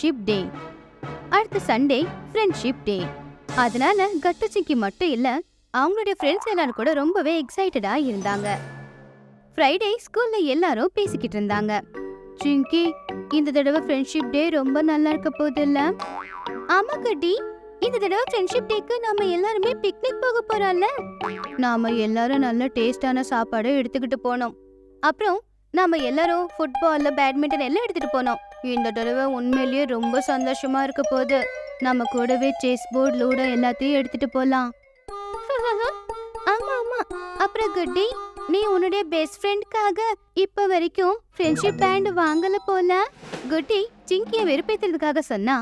Friendship day. அடுத்த Sunday friendship day. அதனால கட்டு சிங்கி மட்டும் இல்ல, அவங்களுடைய ஃப்ரெண்ட்ஸ் எல்லாரும் கூட ரொம்பவே எக்ஸைட்டடா இருந்தாங்க. ஃப்ரைடே ஸ்கூல்ல எல்லாரும் பேசிக்கிட்டு இருந்தாங்க. சிங்கி, இந்த தடவை ஃப்ரெண்ட்ஷிப் டே ரொம்ப நல்லா இருக்க போகுது இல்ல? ஆமா கட்டி, இந்த தடவை ஃப்ரெண்ட்ஷிப் டேக்கு நாம எல்லாருமே பிக்னிக் போக போறோம்ல. நாம எல்லாரும் நல்ல டேஸ்டான சாப்பாடு எடுத்துக்கிட்டு போனோம். அப்புறம் நாம எல்லாரும் ஃபுட்பால், பேட்மிண்டன் எல்லாம் எடுத்துட்டு போனோம். இந்த தடவை உண்மையிலேயே ரொம்ப சந்தோஷமா இருக்க போகுது. நம்ம கூடவே செஸ் போர்டு, லூடோ எல்லாத்தையும் எடுத்துட்டு போலாம். ஆமா ஆமா. அப்புறம் குட்டி, நீ உன்னுடைய பெஸ்ட் ஃப்ரெண்ட்காக இப்ப வரைக்கும் ஃப்ரெண்ட்ஷிப் பேண்ட் வாங்கல போல. குட்டி சிங்கிய வெறுப்பேத்துறதுக்காக சொன்னா.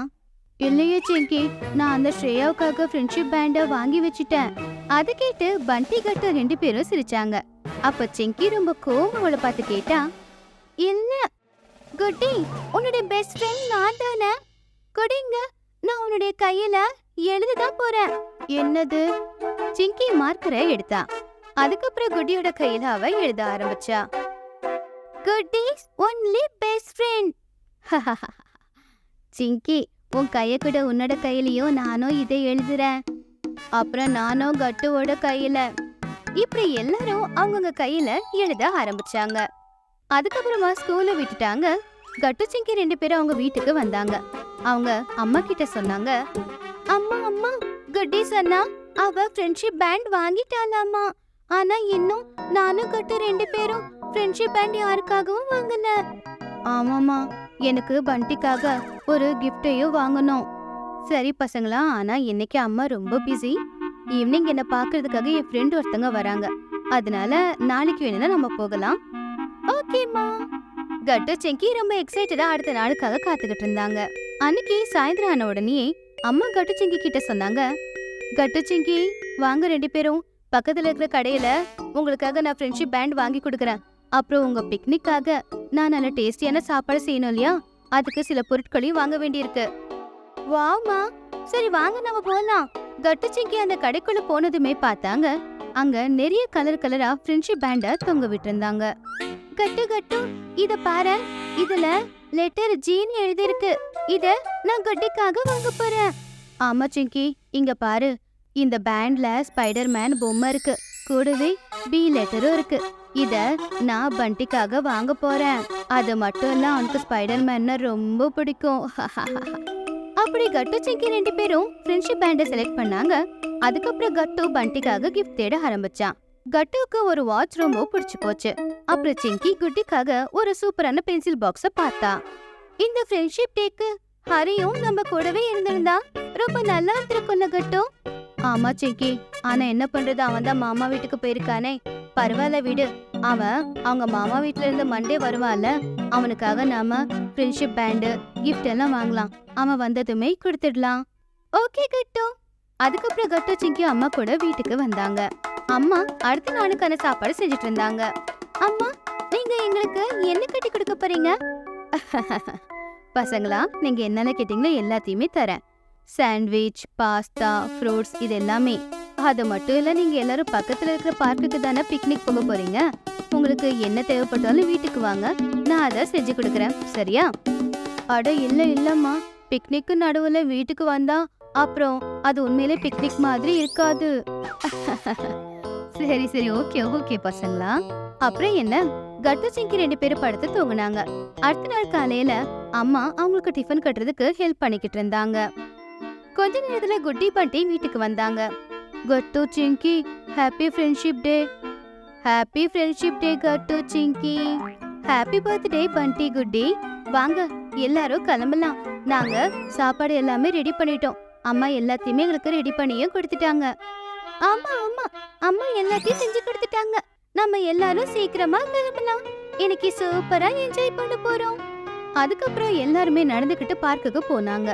இல்லையே சிங்கி, நான் அந்த ஸ்ரேயாவுக்காக ஃப்ரெண்ட்ஷிப் பேண்ட வாங்கி வச்சுட்டேன். அதை கேட்டு பண்டி கட்டு 2 பேரும் சிரிச்சாங்க. அப்ப சிங்கி ரொம்ப கோவங்களை பார்த்து கேட்டா, இல்ல குட்டி, உன்னுடைய பெஸ்ட் ஃப்ரெண்ட் நான் தானே. குடிங்க, நான் உன்னுடைய கையில எழுததான் போறேன். என்னது? சிங்கி மார்க்கரை எடுத்தா. அதுக்கப்புறம் குட்டியோட கையில அவ எழுத ஆரம்பிச்சா. குட்டீஸ் ஒன்லி பெஸ்ட் ஃப்ரெண்ட். சிங்கி, உன் கைய கூட உன்னோட கையிலயும் நானும் இதை எழுதுறேன். அப்புறம் நானும் கட்டுவோட கையில. இப்படி எல்லாரும் அவங்கவுங்க கையில எழுத ஆரம்பிச்சாங்க. அதுக்கப்புறமா ஸ்கூல்ல விட்டுட்டாங்க. கட்டு சிங்கி 2 பேரும் அவங்க வீட்டுக்கு வந்தாங்க. அவங்க அம்மா கிட்ட சொன்னாங்க, அம்மா அம்மா, குட்டி சொன்னா அவ ஃப்ரெண்ட்ஷிப் பேண்ட் வாங்கிட்டாலாமா. ஆனா இன்னும் நானும் கட்டு 2 பேரும் ஃப்ரெண்ட்ஷிப் பேண்ட் யாருக்காகவும் வாங்கல. ஆமாமா, எனக்கு பண்டிக்காக ஒரு கிஃப்டையும் வாங்கணும். சரி பசங்களா, ஆனா இன்னைக்கு அம்மா ரொம்ப பிஸி. ஈவினிங் என்ன பாக்குறதுக்காக என் ஃப்ரெண்ட் ஒருத்தங்க வராங்க. அதனால நாளைக்கு வேணும்னா நம்ம போகலாம். ஓகேமா. கட்டு சிங்கி ரொம்ப எக்ஸைட்டடா அடுத்த நாளுக்காக காத்துக்கிட்டு இருந்தாங்க. அன்னைக்கு சாயந்தரம் ஆன உடனே அம்மா கட்டு சிங்கி கிட்ட சொன்னாங்க, கட்டு சிங்கி, வாங்க 2 பேரும் பக்கத்துல இருக்கிற கடையில உங்களுக்காக நான் ஃப்ரெண்ட்ஷிப் பேண்ட் வாங்கி கொடுக்கறேன். அப்புறம் உங்க பிக்னிக்காக நான் நல்ல டேஸ்டியான சாப்பாடு செய்யணும் இல்லையா, அதுக்கு சில பொருட்களையும் வாங்க வேண்டியிருக்கு. வாமா, சரி வாங்க நம்ம போலாம். கட்டு சிங்கி அந்த கடைக்குள்ள போனதுமே பார்த்தாங்க, அங்க நிறைய கலர் கலரா ஃப்ரெண்ட்ஷிப் பேண்ட தொங்க விட்டுருந்தாங்க. கட்டு கட்டு, இத பாரு, இதுல லெட்டர் ஜீன்னு எழுதிருக்கு. இத நான் கட்டிக்காக வாங்க போறேன். ஆமா சிங்கி, இங்க பாரு, இந்த பேண்ட்ல ஸ்பைடர்மேன் பொம்மை இருக்கு. கூடவே பி லெட்டரும் இருக்கு. இத நான் பண்டிக்காக வாங்க போறேன். அது மட்டும் இல்ல, அவனுக்கு ஸ்பைடர்மேன்னா ரொம்ப பிடிக்கும். அப்படி கட்டு சிங்கி 2 பேரும் ஃப்ரெண்ட்ஷிப் பேண்ட செலக்ட் பண்ணாங்க. அதுக்கப்புறம் கட்டு பண்டிக்காக கிஃப்ட் தேட ஆரம்பிச்சான். கட்டுவுக்கு ஒரு வாட்ச் ரொம்ப பிடிச்சு போச்சு. அப்புறம் சிங்கி குட்டிக்காக ஒரு சூப்பரான பென்சில் பாக்ஸ பார்த்தா. இந்த ஃப்ரெண்ட்ஷிப் டேக்கு ஹரியும் நம்ம கூடவே இருந்திருந்தா ரொம்ப நல்லா இருந்திருக்கும்ல கட்டு. ஆமா சிங்கி, ஆனா என்ன பண்றது, அவன் தான் மாமா வீட்டுக்கு போயிருக்கானே. பரவாயில்ல விடு, அவன் அவங்க மாமா வீட்டுல இருந்து மண்டே வருவான்ல, அவனுக்காக நாம ஃப்ரெண்ட்ஷிப் பேண்டு கிஃப்ட் எல்லாம் வாங்கலாம். அவன் வந்ததுமே கொடுத்துடலாம். ஓகே கட்டு. அதுக்கப்புறம் கட்டு சிங்கி அம்மா கூட வீட்டுக்கு வந்தாங்க. அம்மா அடுத்த நாளுக்கான சாப்பாடு செஞ்சுட்டு இருந்தாங்க. அம்மா, நீங்க எங்களுக்கு என்ன கட்டி கொடுக்க போறீங்க? பசங்களா, நீங்க என்னென்ன கேட்டீங்களோ எல்லாத்தையுமே தரேன். சாண்ட்விச், பாஸ்தா, ஃப்ரூட்ஸ், இது எல்லாமே. அது மட்டும் இல்ல, நீங்க எல்லாரும் பக்கத்துல இருக்கிற பார்க்குக்கு தானே பிக்னிக் போக போறீங்க. உங்களுக்கு என்ன தேவைப்பட்டாலும் வீட்டுக்கு வாங்க, நான் அதை செஞ்சு கொடுக்கறேன். சரியா? அட இல்ல இல்லம்மா, பிக்னிக்கு நடுவுல வீட்டுக்கு வந்தா அப்புறம் அது உண்மையிலே பிக்னிக் மாதிரி இருக்காது. சரி சரி, ஓகே ஓகே பசங்களா. அப்புறம் என்ன, கட்டு சிங்கி 2 பேரும் படுத்து தூங்குனாங்க. அடுத்த நாள் காலையில அம்மா அவங்களுக்கு டிஃபன் கட்டுறதுக்கு ஹெல்ப் பண்ணிக்கிட்டு இருந்தாங்க. கொஞ்ச நேரத்துல குட்டி பண்டி வீட்டுக்கு வந்தாங்க. கட்டு சிங்கி, happy friendship day. Happy friendship day கட்டு சிங்கி. ஹாப்பி பர்த்டே பண்டி குட்டி. வாங்க எல்லாரும் கிளம்பலாம். நாங்க சாப்பாடு எல்லாமே ரெடி பண்ணிட்டோம். அம்மா எல்லாத்தையுமே எங்களுக்கு ரெடி பண்ணியும் கொடுத்துட்டாங்க. ஆமா ஆமா, அம்மா எல்லாத்தையும் செஞ்சு கொடுத்துட்டாங்க. நம்ம எல்லாரும் சீக்கிரமா கிளம்பலாம். இன்னைக்கு சூப்பரா என்ஜாய் பண்ண போறோம். அதுக்கப்புறம் எல்லாருமே நடந்துகிட்டு பார்க்குக்கு போனாங்க.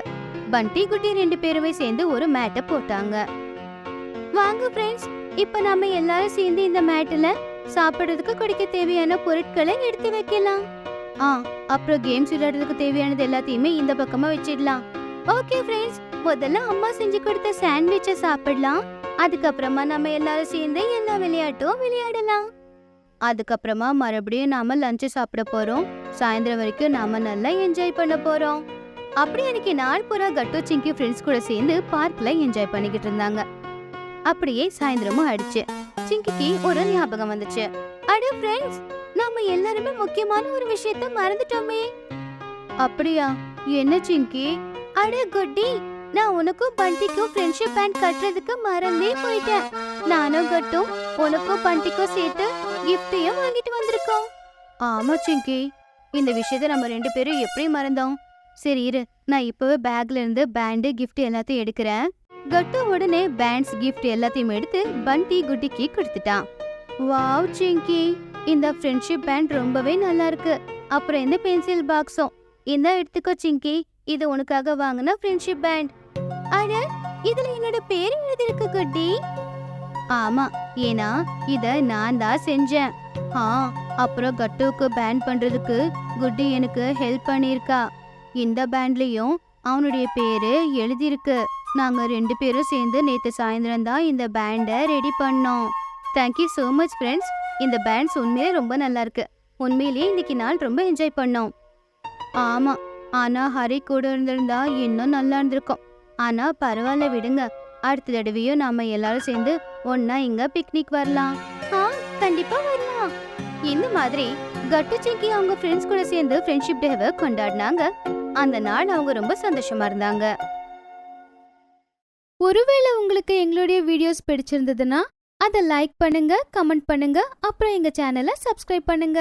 பண்டி குட்டி 2 பேருமே சேர்ந்து ஒரு மேட்டை போட்டாங்க. வாங்க ஃப்ரெண்ட்ஸ், இப்ப நம்ம எல்லாரும் சேர்ந்து இந்த மேட்ல சாப்பிடுறதுக்கு குடிக்க தேவையான பொருட்களை எடுத்து வைக்கலாம். அப்புறம் கேம்ஸ் விளையாடுறதுக்கு தேவையானது எல்லாத்தையுமே இந்த பக்கமா வச்சிடலாம். ஓகே ஃப்ரெண்ட்ஸ், முதல்ல அம்மா செஞ்சு கொடுத்த சாண்ட்விச்சை சாப்பிடலாம். அதுக்கப்புறமா நம்ம எல்லாரும் சேர்ந்து எல்லா விளையாட்டும் விளையாடலாம். அதுக்கப்புறமா மறுபடியும் நாம லஞ்ச் சாப்பிட போறோம். சாயந்தரம் வரைக்கும் நாம நல்லா என்ஜாய் பண்ண போறோம். அப்படி அன்னைக்கு நாள் பூரா கட்டு சிங்கி ஃப்ரெண்ட்ஸ் கூட சேர்ந்து பார்க்ல என்ஜாய் பண்ணிக்கிட்டு இருந்தாங்க. அப்படியே சாயந்தரமும் ஆயிடுச்சு. சிங்கிக்கு ஒரு ஞாபகம் வந்துச்சு. அட ஃப்ரெண்ட்ஸ், நாம எல்லாருமே முக்கியமான ஒரு விஷயத்த மறந்துட்டோமே. அப்படியா? என்ன சிங்கி? அட குட்டி, நான் உனக்கும் பண்டிக்கும் ஃப்ரெண்ட்ஷிப் பேண்ட் கட்டுறதுக்கு மறந்தே போயிட்டேன். நானும் கட்டும் உனக்கும் பண்டிக்கும் சேர்த்து கிஃப்டையும் வாங்கிட்டு வந்திருக்கோம். ஆமா சிங்கி, இந்த விஷயத்த நம்ம 2 பேரும் எப்படி மறந்தோம்? சரி இரு, நான் இப்பவே பேக்ல இருந்து பேண்டு கிஃப்ட் எல்லாத்தையும் எடுக்கிறேன். கட்டு உடனே பேண்ட்ஸ் கிஃப்ட் எல்லாத்தையும் எடுத்து பண்டி குட்டிக்கு கொடுத்துட்டான். வாவ் சிங்கி, இந்த ஃப்ரெண்ட்ஷிப் பேண்ட் ரொம்பவே நல்லா இருக்கு. அப்புறம் இந்த பென்சில் பாக்ஸும் இந்த எடுத்துக்கோ சிங்கி, இது உனக்காக வாங்கின ஃப்ரெண்ட்ஷிப் பேண்ட். அட, இதுல என்னோட பேர் எழுதிருக்கு குட்டி. ஆமா, ஏன்னா இத நான் தான் செஞ்சேன். அப்புறம் கட்டுவுக்கு பேண்ட் பண்றதுக்கு குட்டி எனக்கு ஹெல்ப் பண்ணிருக்கா. இந்த பேண்ட்லயும் அவனுடைய பேரு எழுதிருக்கு. நாங்க 2 பேரும் சேர்ந்து நேத்து சாயந்தரம் தான் இந்த பேண்டை ரெடி பண்ணோம். Thank you so much friends. இந்த பேண்ட்ஸ் உண்மையிலே ரொம்ப நல்லா இருக்கு. உண்மையிலேயே இன்னைக்கு நாள் ரொம்ப என்ஜாய் பண்ணோம். ஆமா, ஆனா ஹரி கூட இருந்திருந்தா இன்னும் நல்லா இருந்திருக்கும். ஆனா பரவாயில்ல விடுங்க, அடுத்த தடவையும் நாம எல்லாரும் சேர்ந்து ஒன்னா இங்க பிக்னிக் வரலாம். கண்டிப்பா வரலாம். இந்த மாதிரி கட்டு சிங்கி அவங்க ஃப்ரெண்ட்ஸ் கூட சேர்ந்து ஃப்ரெண்ட்ஷிப் டேவை கொண்டாடினாங்க. அந்த நாள் அவங்க ரொம்ப சந்தோஷமா இருந்தாங்க. ஒருவேளை உங்களுக்கு எங்களுடைய வீடியோஸ் பிடிச்சிருந்ததுன்னா அதை லைக் பண்ணுங்க, கமெண்ட் பண்ணுங்க, அப்புறம் எங்க சேனலை சப்ஸ்கிரைப் பண்ணுங்க.